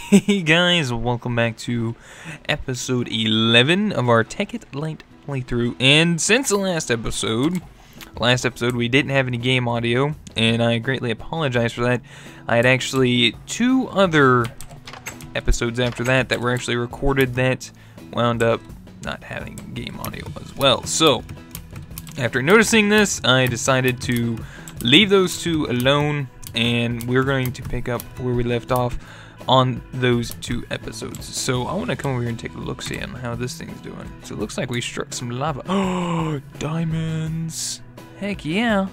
Hey guys, welcome back to episode 11 of our Tekkit Lite playthrough. And since the last episode we didn't have any game audio, and I greatly apologize for that. I had actually two other episodes after that were actually recorded that wound up not having game audio as well. So, after noticing this, I decided to leave those two alone, and we're going to pick up where we left off on those two episodes. So I want to come over here and take a look-see on how this thing's doing. So it looks like we struck some lava. Oh, diamonds! Heck yeah!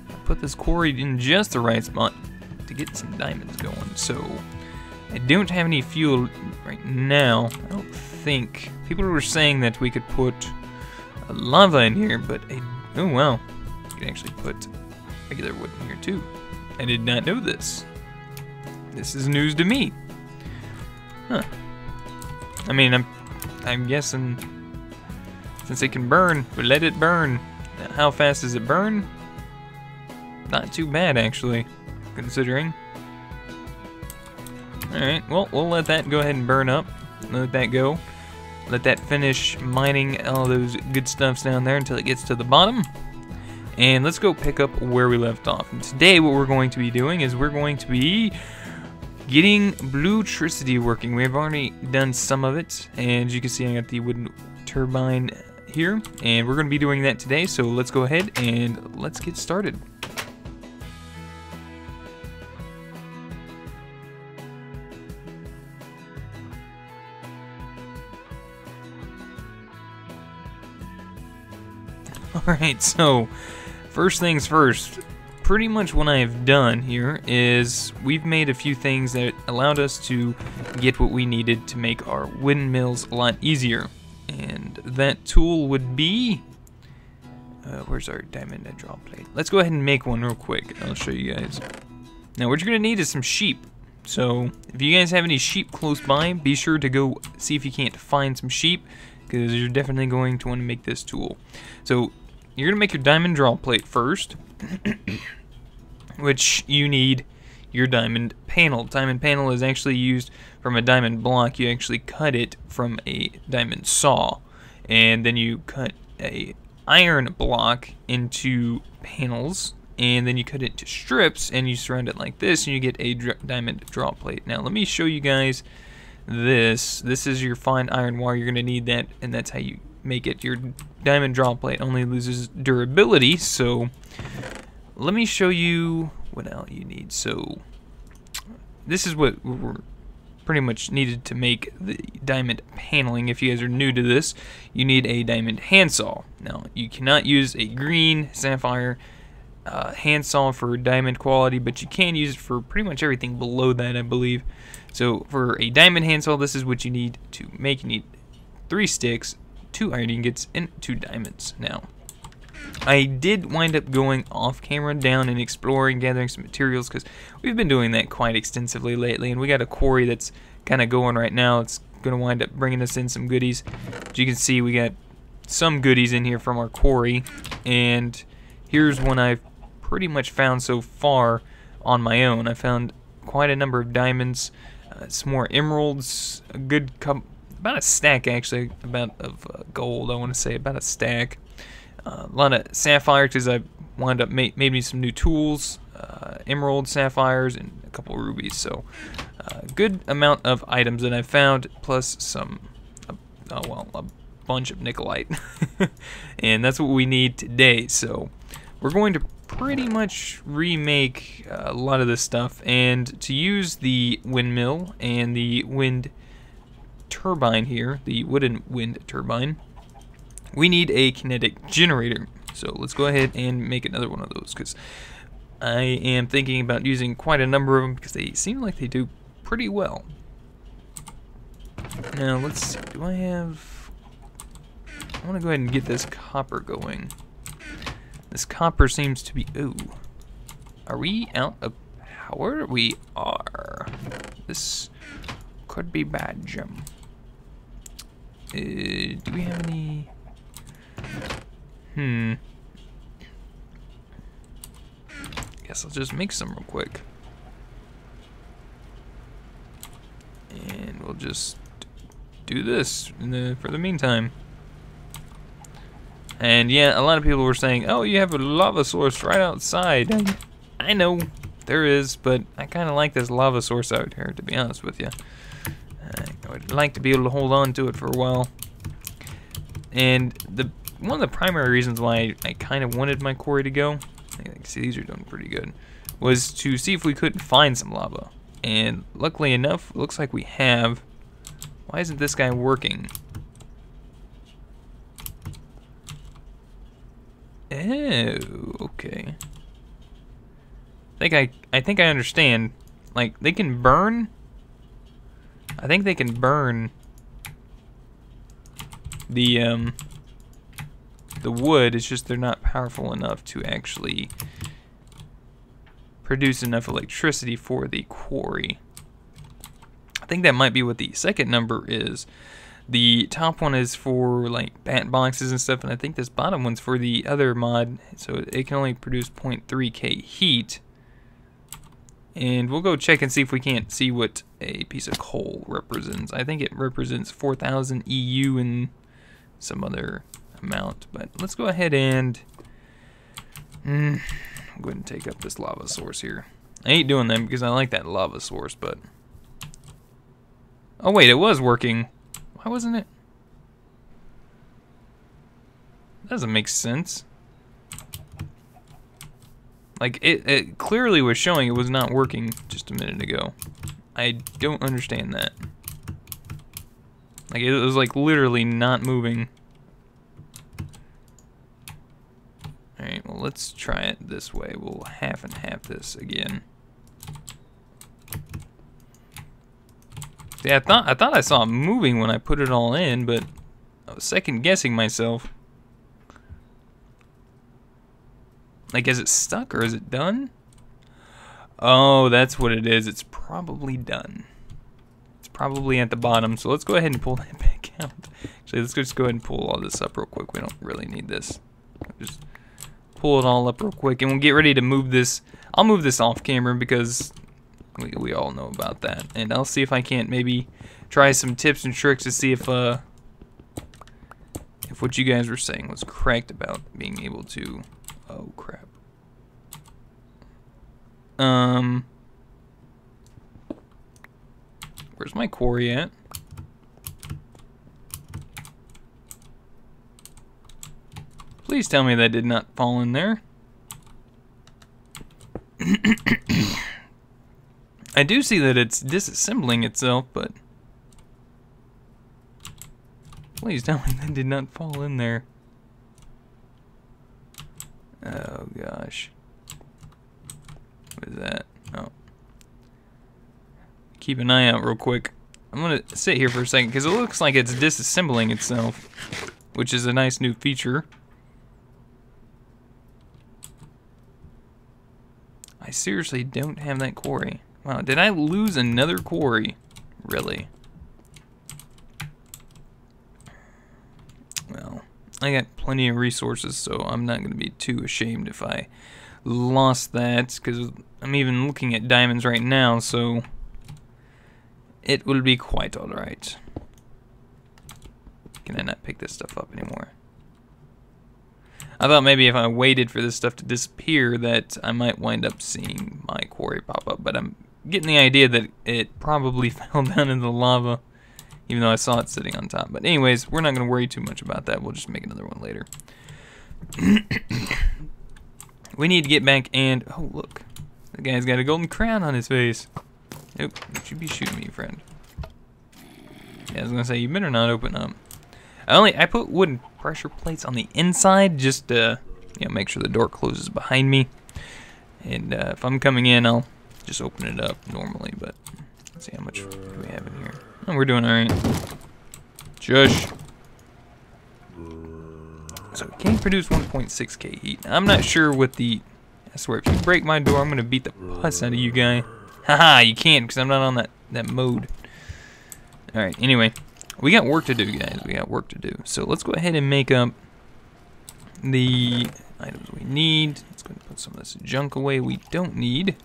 I put this quarry in just the right spot to get some diamonds going. So I don't have any fuel right now. I don't think. People were saying that we could put lava in here, but oh well, you can actually put regular wood in here too. I did not know this. This is news to me. Huh. I mean, I'm guessing since it can burn, we let it burn. How fast does it burn? Not too bad, actually, considering. Alright, well, we'll let that go ahead and burn up. Let that go. Let that finish mining all those good stuffs down there until it gets to the bottom. And let's go pick up where we left off. And today what we're going to be doing is we're going to be getting bluetricity working. We have already done some of it, and as you can see, I got the wooden turbine here, and we're going to be doing that today. So let's go ahead and let's get started. Alright, so first things first, pretty much what I've done here is we've made a few things that allowed us to get what we needed to make our windmills a lot easier. And that tool would be, where's our diamond and draw plate? Let's go ahead and make one real quick. I'll show you guys. Now what you're going to need is some sheep. So if you guys have any sheep close by, be sure to go see if you can't find some sheep, because you're definitely going to want to make this tool. So you're going to make your diamond draw plate first, which you need your diamond panel. Diamond panel is actually used from a diamond block. You actually cut it from a diamond saw, and then you cut a iron block into panels, and then you cut it to strips, and you surround it like this, and you get a diamond draw plate. Now let me show you guys this. This is your fine iron wire. You're going to need that, and that's how you make it. Your diamond draw plate only loses durability, so let me show you what else you need. So this is what we're pretty much needed to make the diamond paneling. If you guys are new to this, you need a diamond handsaw. Now you cannot use a green sapphire handsaw for diamond quality, but you can use it for pretty much everything below that, I believe. So for a diamond handsaw, this is what you need to make. You need 3 sticks, 2 iron ingots, and 2 diamonds. Now, I did wind up going off camera down and exploring, gathering some materials, because we've been doing that quite extensively lately, and we got a quarry that's kind of going right now. It's going to wind up bringing us in some goodies. As you can see, we got some goodies in here from our quarry, and here's one I've pretty much found so far on my own. I found quite a number of diamonds, some more emeralds, a good couple, about a stack actually, of gold, I want to say, about a stack. A lot of sapphires, because I wound up made me some new tools, emerald sapphires, and a couple of rubies. So good amount of items that I found, plus some, well, a bunch of nickelite. And that's what we need today. So we're going to pretty much remake a lot of this stuff, and to use the windmill and the wind turbine here, the wooden wind turbine, we need a kinetic generator. So let's go ahead and make another one of those, because I am thinking about using quite a number of them, because they seem like they do pretty well. Now let's see, do I want to go ahead and get this copper going. This copper seems to be, ooh, are we out of power? We are. This could be bad, Jim. Do we have any? Guess I'll just make some real quick. we'll just do this for the meantime. And yeah, a lot of people were saying, oh, you have a lava source right outside. I know there is, but I kind of like this lava source out here, to be honest with you. I would like to be able to hold on to it for a while. And one of the primary reasons why I kind of wanted my quarry to go, see, these are doing pretty good, was to see if we couldn't find some lava. And luckily enough, it looks like we have. Why isn't this guy working? Oh, okay. I think I understand. Like, they can burn. I think they can burn the wood. It's just they're not powerful enough to actually produce enough electricity for the quarry. I think that might be what the second number is. The top one is for like bat boxes and stuff, and I think this bottom one's for the other mod, so it can only produce 0.3k heat. And we'll go check and see if we can't see what a piece of coal represents. I think it represents 4,000 EU and some other amount, but let's go ahead and go ahead and take up this lava source here. I ain't doing that because I like that lava source, but oh wait, it was working. Why wasn't it? That doesn't make sense. Like, it clearly was showing it was not working just a minute ago. I don't understand that. Like, it was like literally not moving. Alright, well, let's try it this way. We'll half and half this again. See, I thought I saw it moving when I put it all in, but I was second guessing myself. Like, is it stuck or is it done? Oh, that's what it is. It's probably done. It's probably at the bottom, so let's go ahead and pull that back out. Actually, let's just go ahead and pull all this up real quick. We don't really need this. Just pull it all up real quick, and we'll get ready to move this. I'll move this off camera because we all know about that. And I'll see if I can't maybe try some tips and tricks to see if what you guys were saying was correct about being able to. Oh crap. Where's my quarry at? Please tell me that did not fall in there. I do see that it's disassembling itself, but please tell me that did not fall in there. Oh gosh. What is that? Oh. Keep an eye out real quick. I'm gonna sit here for a second because it looks like it's disassembling itself, which is a nice new feature. I seriously don't have that quarry. Wow, did I lose another quarry? Really? Well, I got plenty of resources, so I'm not going to be too ashamed if I lost that, because I'm even looking at diamonds right now, so it will be quite alright. Can I not pick this stuff up anymore? I thought maybe if I waited for this stuff to disappear that I might wind up seeing my quarry pop up, but I'm getting the idea that it probably fell down into the lava, even though I saw it sitting on top. But anyways, we're not going to worry too much about that. We'll just make another one later. We need to get back and... oh, look. The guy's got a golden crown on his face. Nope, don't you be shooting me, friend. Yeah, I was going to say, you better not open up. I put wooden pressure plates on the inside just to, you know, make sure the door closes behind me. And if I'm coming in, I'll just open it up normally. But let's see how much do we have in here. Oh, we're doing all right. Shush. So it can produce 1.6k heat. I'm not sure what the... I swear, if you break my door, I'm gonna beat the pus out of you, guy. Haha, you can't because I'm not on that mode. All right. Anyway. We got work to do, guys. We got work to do. So let's go ahead and make up the items we need. Let's go ahead and put some of this junk away we don't need.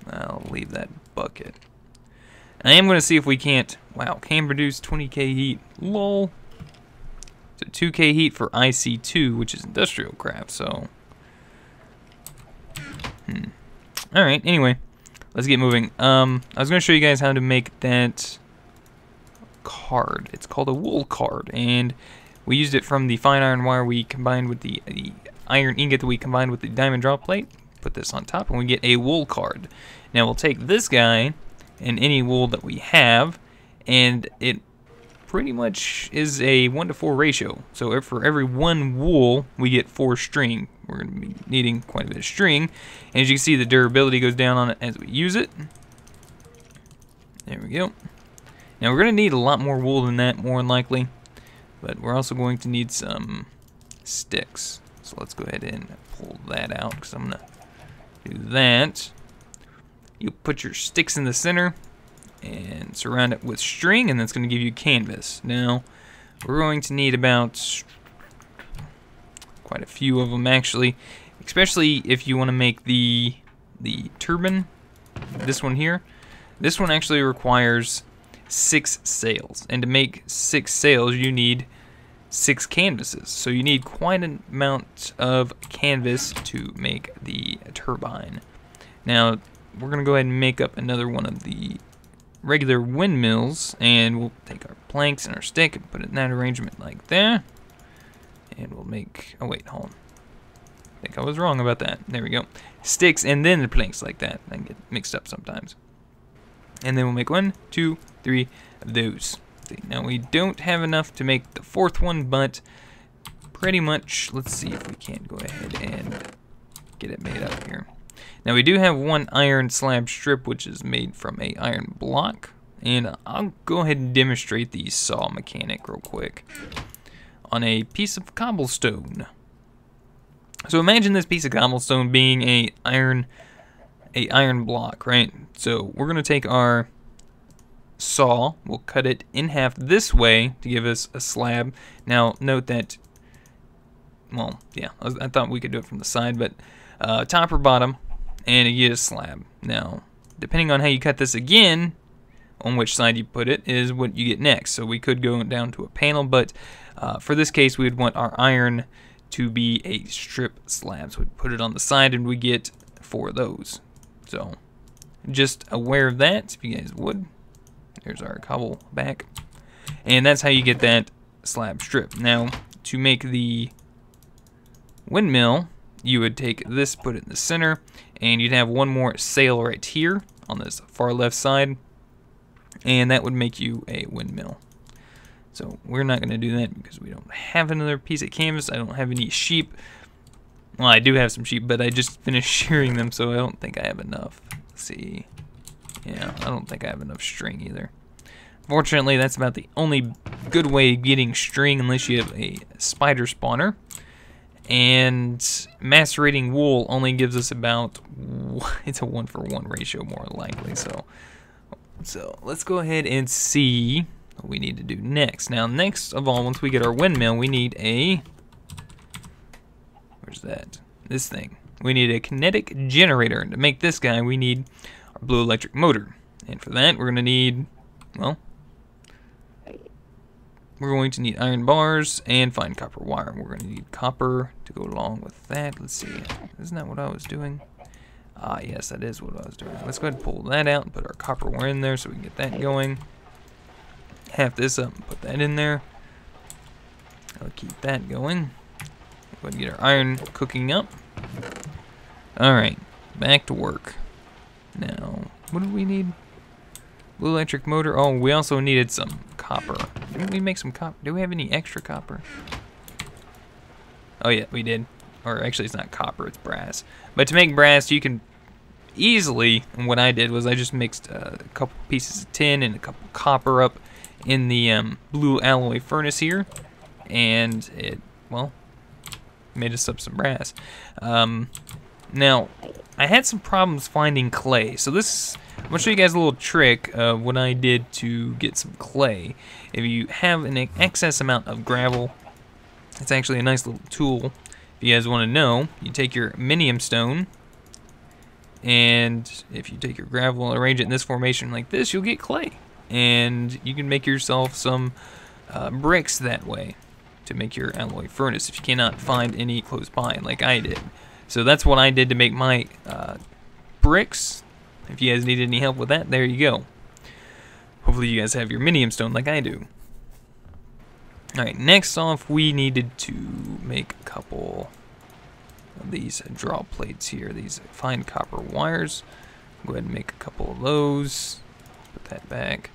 I'll leave leave that bucket. I am going to see if we can't... Wow, can produce 20k heat. Lol. So 2k heat for IC2, which is industrial craft, so... Alright, anyway. Let's get moving. I was going to show you guys how to make that card. It's called a wool card, and we used it from the fine iron wire we combined with the iron ingot that we combined with the diamond drop plate. Put this on top, and we get a wool card. Now we'll take this guy and any wool that we have, and it pretty much is a 1-to-4 ratio. So for every 1 wool, we get 4 string. We're going to be needing quite a bit of string. And as you can see, the durability goes down on it as we use it. There we go. Now we're going to need a lot more wool than that, more than likely. But we're also going to need some sticks. So let's go ahead and pull that out, because I'm going to do that. You put your sticks in the center and surround it with string, and that's going to give you canvas. Now, we're going to need about quite a few of them, actually, especially if you want to make the turbine. This one here. This one actually requires 6 sails, and to make 6 sails, you need 6 canvases. So you need quite an amount of canvas to make the turbine. Now, we're going to go ahead and make up another one of the regular windmills, and we'll take our planks and our stick and put it in that arrangement like that. And we'll make, oh wait, hold on. I think I was wrong about that. There we go. Sticks and then the planks like that. I get mixed up sometimes. And then we'll make 1, 2, 3 of those. Now we don't have enough to make the 4th one, but pretty much, let's see if we can't go ahead and get it made up here. Now we do have 1 iron slab strip, which is made from a iron block, and I'll go ahead and demonstrate the saw mechanic real quick on a piece of cobblestone. So imagine this piece of cobblestone being a iron block, right? So we're gonna take our saw, we'll cut it in half this way to give us a slab. Now note that, well, yeah, I thought we could do it from the side, but top or bottom, and you get a slab. Now, depending on how you cut this again, on which side you put it, is what you get next. So we could go down to a panel, but for this case, we would want our iron to be a strip slab. So we'd put it on the side, and we get 4 of those. So, just aware of that, if you guys would. There's our cobble back. And that's how you get that slab strip. Now, to make the windmill, you would take this, put it in the center, and you'd have 1 more sail right here on this far left side, and that would make you a windmill. So we're not going to do that because we don't have another piece of canvas. I don't have any sheep. Well, I do have some sheep, but I just finished shearing them, so I don't think I have enough. Let's see. Yeah, I don't think I have enough string either. Fortunately, that's about the only good way of getting string, unless you have a spider spawner. And macerating wool only gives us about, it's a 1-for-1 ratio more likely. So let's go ahead and see what we need to do next. Now, next of all, once we get our windmill, we need a, where's that? This thing. We need a kinetic generator. And to make this guy, we need our blue electric motor. And for that, we're going to need, well, we're going to need iron bars and fine copper wire. We're going to need copper to go along with that. Let's see. Isn't that what I was doing? Ah, yes, that is what I was doing. Let's go ahead and pull that out and put our copper wire in there so we can get that going. Half this up and put that in there. I'll keep that going. Go ahead and get our iron cooking up. Alright, back to work. Now, what do we need? Blue electric motor. Oh, we also needed some copper. Didn't we make some copper? Do we have any extra copper? Oh yeah, we did. Or actually, it's not copper, it's brass. But to make brass, you can easily, and what I did was I just mixed a couple pieces of tin and a couple copper up in the blue alloy furnace here. And it, well, made us up some brass. Now, I had some problems finding clay. So this, I'm going to show you guys a little trick of what I did to get some clay. If you have an excess amount of gravel, it's actually a nice little tool. If you guys want to know, you take your minium stone, And if you take your gravel and arrange it in this formation like this, you'll get clay. And you can make yourself some bricks that way to make your alloy furnace if you cannot find any close by like I did. So that's what I did to make my bricks. If you guys need any help with that, there you go. Hopefully you guys have your minium stone like I do. Alright, next off we needed to make a couple of these draw plates here, these fine copper wires. Go ahead and make a couple of those. Put that back.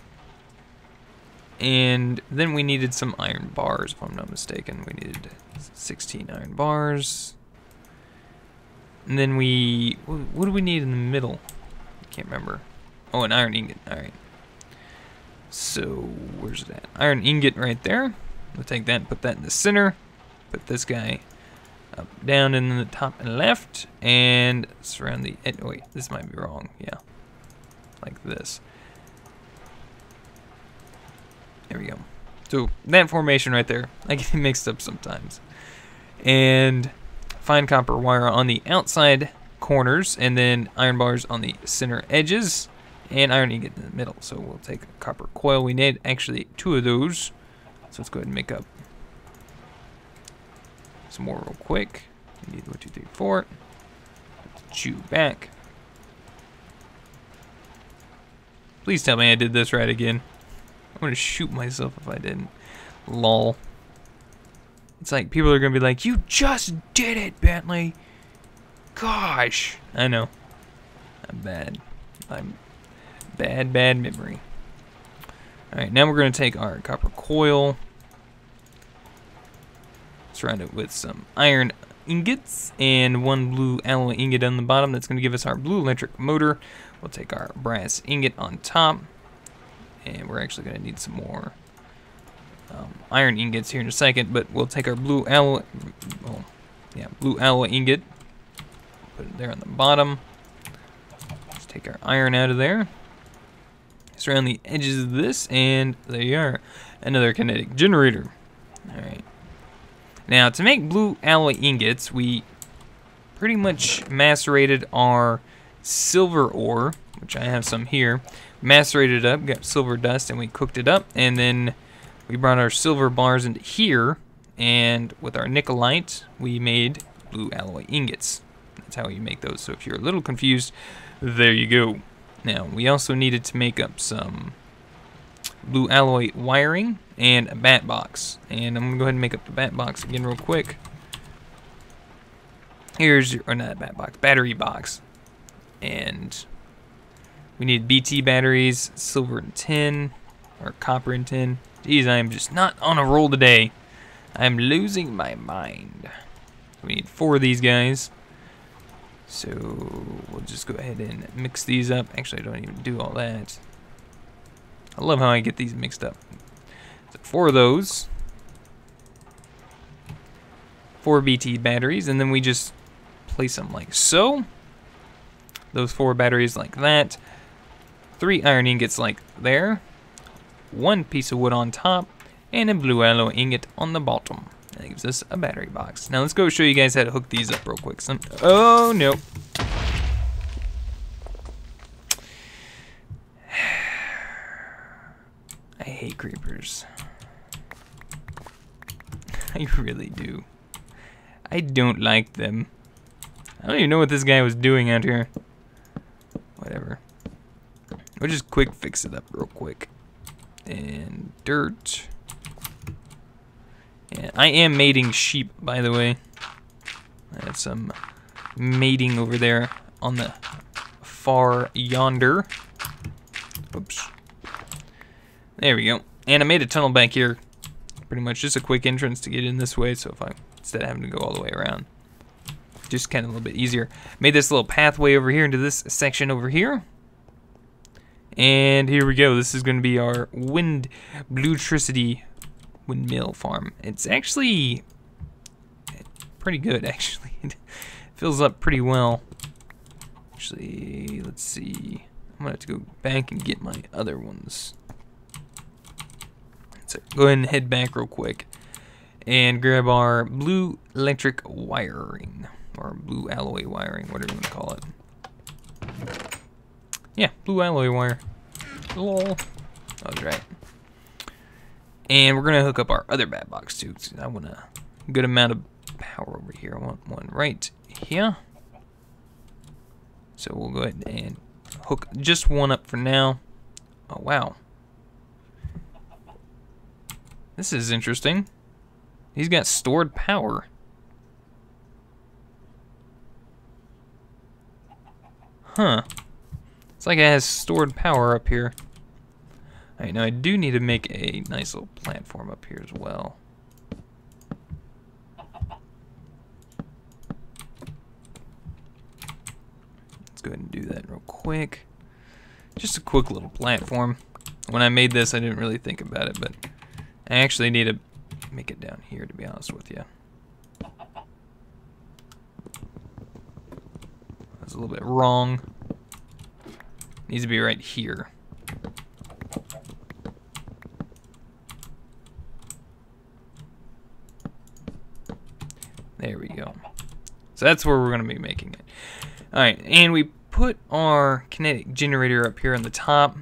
And then we needed some iron bars, if I'm not mistaken. We needed 16 iron bars. And then what do we need in the middle? I can't remember. Oh, an iron ingot. Alright. So, where's that? Iron ingot right there. We'll take that and put that in the center. Put this guy up, down, in the top and left. And surround the edge. Oh, wait, this might be wrong. Yeah. Like this. There we go. So, that formation right there. I get mixed up sometimes. And fine copper wire on the outside corners, and then iron bars on the center edges, and iron ingot in the middle. So we'll take a copper coil. We need actually 2 of those. So let's go ahead and make up some more real quick. We need 1, 2, 3, 4. Chew back. Please tell me I did this right again. I'm gonna shoot myself if I didn't. Lol. It's like people are gonna be like, "You just did it, Bentley." Gosh, I know. I'm bad. I'm bad memory. Alright, now we're gonna take our copper coil, surround it with some iron ingots and 1 blue alloy ingot on the bottom. That's gonna give us our blue electric motor. We'll take our brass ingot on top, and we're actually gonna need some more iron ingots here in a second, but we'll take our blue alloy, blue alloy ingot, put it there on the bottom. Let's take our iron out of there, surround the edges of this, and there you are, another kinetic generator. Alright, now to make blue alloy ingots, we pretty much macerated our silver ore, which I have some here, macerated it up, got silver dust, and we cooked it up, and then we brought our silver bars into here, and with our nickelite, we made blue alloy ingots. That's how you make those. So if you're a little confused, there you go. Now, we also needed to make up some blue alloy wiring and a bat box. And I'm going to go ahead and make up the bat box again real quick. Here's your, or not a bat box, battery box. And we need BT batteries, silver and tin, or copper and tin. Jeez, I am just not on a roll today. I'm losing my mind. We need 4 of these guys. So we'll just go ahead and mix these up. Actually, I don't even do all that. I love how I get these mixed up. So 4 of those. 4 BT batteries, and then we just place them like so. Those 4 batteries like that. 3 iron ingots like there. 1 piece of wood on top, and a blue alloy ingot on the bottom. That gives us a battery box. Now let's go show you guys how to hook these up real quick. Oh no. I hate creepers. I really do. I don't like them. I don't even know what this guy was doing out here. Whatever. We'll just quick fix it up real quick. And dirt. And I am mating sheep, by the way. I have some mating over there on the far yonder. Oops. There we go. And I made a tunnel back here. Pretty much just a quick entrance to get in this way, so if I, instead of having to go all the way around, just kind of a little bit easier. Made this little pathway over here into this section over here. And here we go. This is going to be our bluetricity windmill farm. It's actually pretty good, actually. It fills up pretty well. Actually, let's see. I'm going to have to go back and get my other ones. So go ahead and head back real quick and grab our blue electric wiring, or blue alloy wiring, whatever you want to call it. Yeah, blue alloy wire. Lol. That was right. And we're gonna hook up our other bat box too. I want a good amount of power over here. I want one right here. So we'll go ahead and hook just one up for now. Oh wow. This is interesting. He's got stored power. Huh. It's like it has stored power up here. Alright, now I do need to make a nice little platform up here as well. Let's go ahead and do that real quick. Just a quick little platform. When I made this, I didn't really think about it, but I actually need to make it down here, to be honest with you. That's a little bit wrong. Needs to be right here. There we go. So that's where we're going to be making it. Alright, and we put our kinetic generator up here on the top.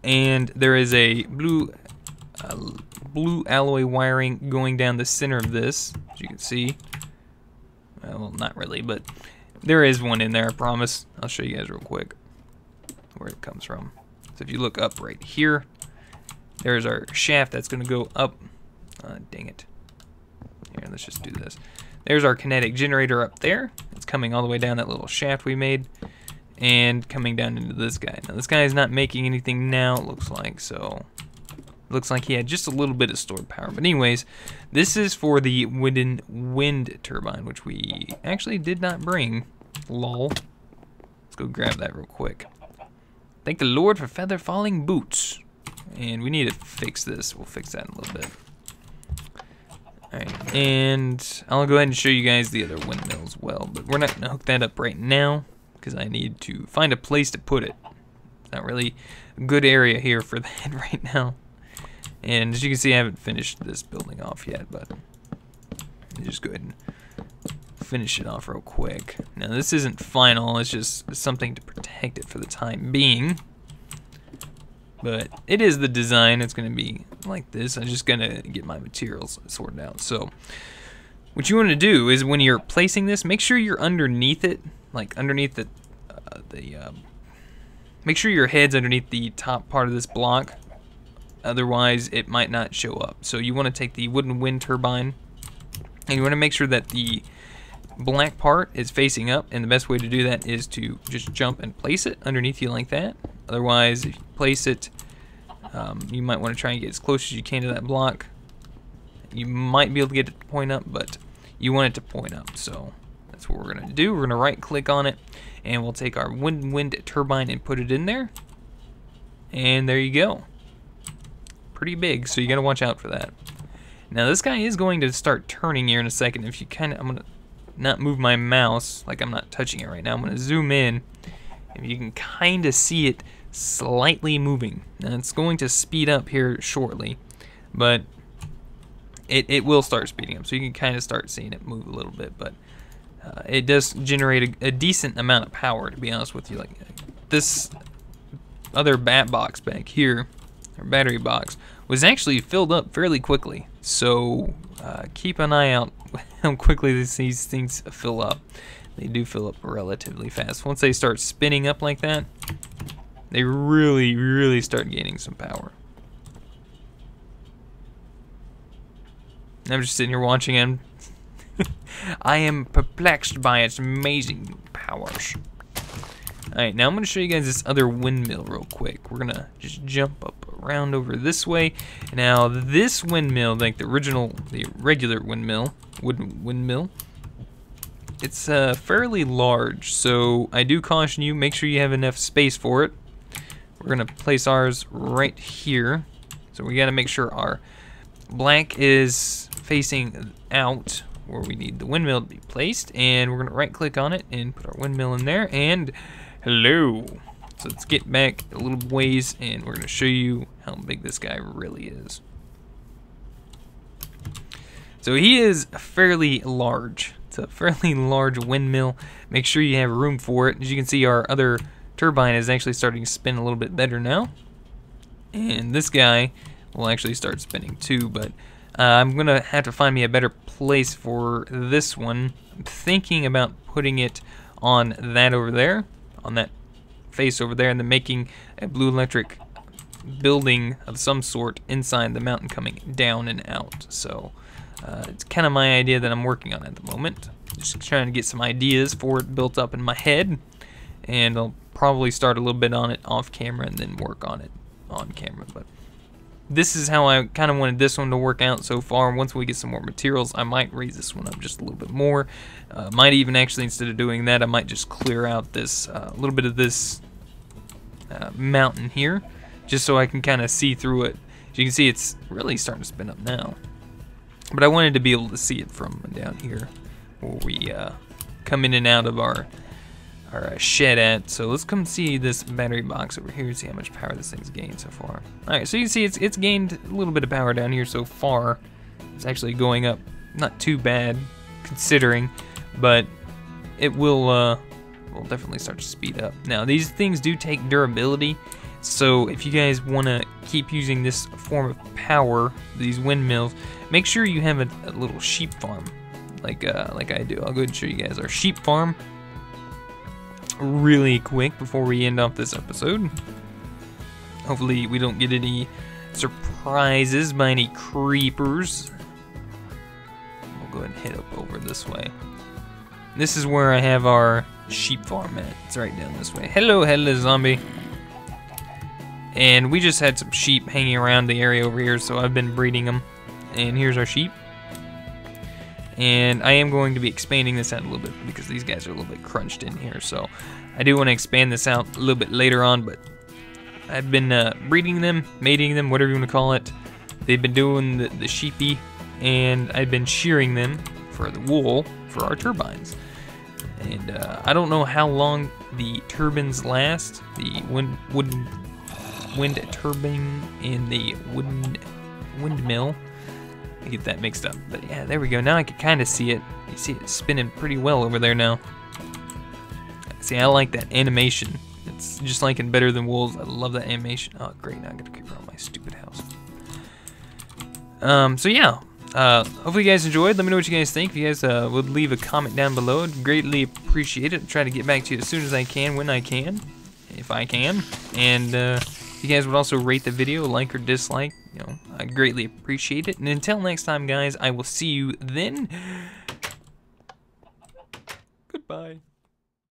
And there is a blue alloy wiring going down the center of this, as you can see. Well, not really, but there is one in there, I promise. I'll show you guys real quick where it comes from. So if you look up right here, there's our shaft that's going to go up. Dang it. Here, let's just do this. There's our kinetic generator up there. It's coming all the way down that little shaft we made and coming down into this guy. Now this guy is not making anything now, it looks like, so it looks like he had just a little bit of stored power. But anyways, this is for the wooden wind turbine, which we actually did not bring. Lol. Let's go grab that real quick. Thank the Lord for feather falling boots. And we need to fix this. We'll fix that in a little bit. Alright, and I'll go ahead and show you guys the other windmill as well, but we're not going to hook that up right now because I need to find a place to put it. It's not really a good area here for that right now. And as you can see, I haven't finished this building off yet, but let me just go ahead and finish it off real quick. Now this isn't final, it's just something to protect it for the time being. But it is the design. It's going to be like this. I'm just going to get my materials sorted out. So what you want to do is when you're placing this, make sure you're underneath it, like underneath make sure your head's underneath the top part of this block. Otherwise, it might not show up. So you want to take the wooden wind turbine, and you want to make sure that the black part is facing up. And the best way to do that is to just jump and place it underneath you like that. Otherwise, if you place it, you might want to try and get as close as you can to that block. You might be able to get it to point up, but you want it to point up. So that's what we're going to do. We're going to right click on it, and we'll take our wind turbine and put it in there. And there you go. Pretty big, so you got to watch out for that. Now this guy is going to start turning here in a second. If you I'm going to not move my mouse, like I'm not touching it right now. I'm going to zoom in. If you can kind of see it slightly moving. Now it's going to speed up here shortly, but it will start speeding up, so you can kind of start seeing it move a little bit. But it does generate a decent amount of power, to be honest with you. Like this other bat box back here, or battery box, was actually filled up fairly quickly. So keep an eye out how quickly these things fill up. They do fill up relatively fast. Once they start spinning up like that, they really, really start gaining some power. I'm just sitting here watching him. I am perplexed by its amazing powers. Alright, now I'm going to show you guys this other windmill real quick. We're going to just jump up around over this way. Now, this windmill, like the regular windmill, wooden windmill, it's fairly large, so I do caution you, make sure you have enough space for it. We're going to place ours right here. So we got to make sure our black is facing out where we need the windmill to be placed. And we're going to right click on it and put our windmill in there. And hello. So let's get back a little ways and we're going to show you how big this guy really is. So he is fairly large. It's a fairly large windmill. Make sure you have room for it. As you can see, our other turbine is actually starting to spin a little bit better now. And this guy will actually start spinning too, but I'm going to have to find me a better place for this one. I'm thinking about putting it on that over there, on that face over there, and then making a blue electric building of some sort inside the mountain coming down and out. So it's kind of my idea that I'm working on at the moment. Just trying to get some ideas for it built up in my head, and I'll probably start a little bit on it off camera and then work on it on camera. But this is how I kind of wanted this one to work out so far. Once we get some more materials, I might raise this one up just a little bit more. Might even actually, instead of doing that, I might just clear out this little bit of this mountain here, just so I can kind of see through it. As you can see, it's really starting to spin up now. But I wanted to be able to see it from down here, where we come in and out of our shed at. So let's come see this battery box over here, see how much power this thing's gained so far. Alright, so you can see it's gained a little bit of power down here so far. It's actually going up not too bad considering, but it will definitely start to speed up. Now these things do take durability, so if you guys want to keep using this form of power, these windmills, make sure you have a little sheep farm like I do. I'll go ahead and show you guys our sheep farm really quick before we end off this episode. Hopefully we don't get any surprises by any creepers. We'll go ahead and head up over this way. This is where I have our sheep farm at. It's right down this way. Hello, headless zombie. And we just had some sheep hanging around the area over here, so I've been breeding them. And here's our sheep. And I am going to be expanding this out a little bit because these guys are a little bit crunched in here. So I do want to expand this out a little bit later on, but I've been breeding them, mating them, whatever you want to call it. They've been doing the sheepy, and I've been shearing them for the wool for our turbines. And I don't know how long the turbines last, the wind turbine and the windmill. I get that mixed up, but yeah, there we go. Now I can kind of see it. You see it spinning pretty well over there now. See, I like that animation. It's just like in Better Than Wolves. I love that animation. Oh, great! Now I got to creep around my stupid house. So yeah, hopefully you guys enjoyed. Let me know what you guys think. If you guys would leave a comment down below, I'd greatly appreciate it. I'll try to get back to you as soon as I can, when I can, if I can. And if you guys would also rate the video, like or dislike, I'd greatly appreciate it. And until next time, guys, I will see you then.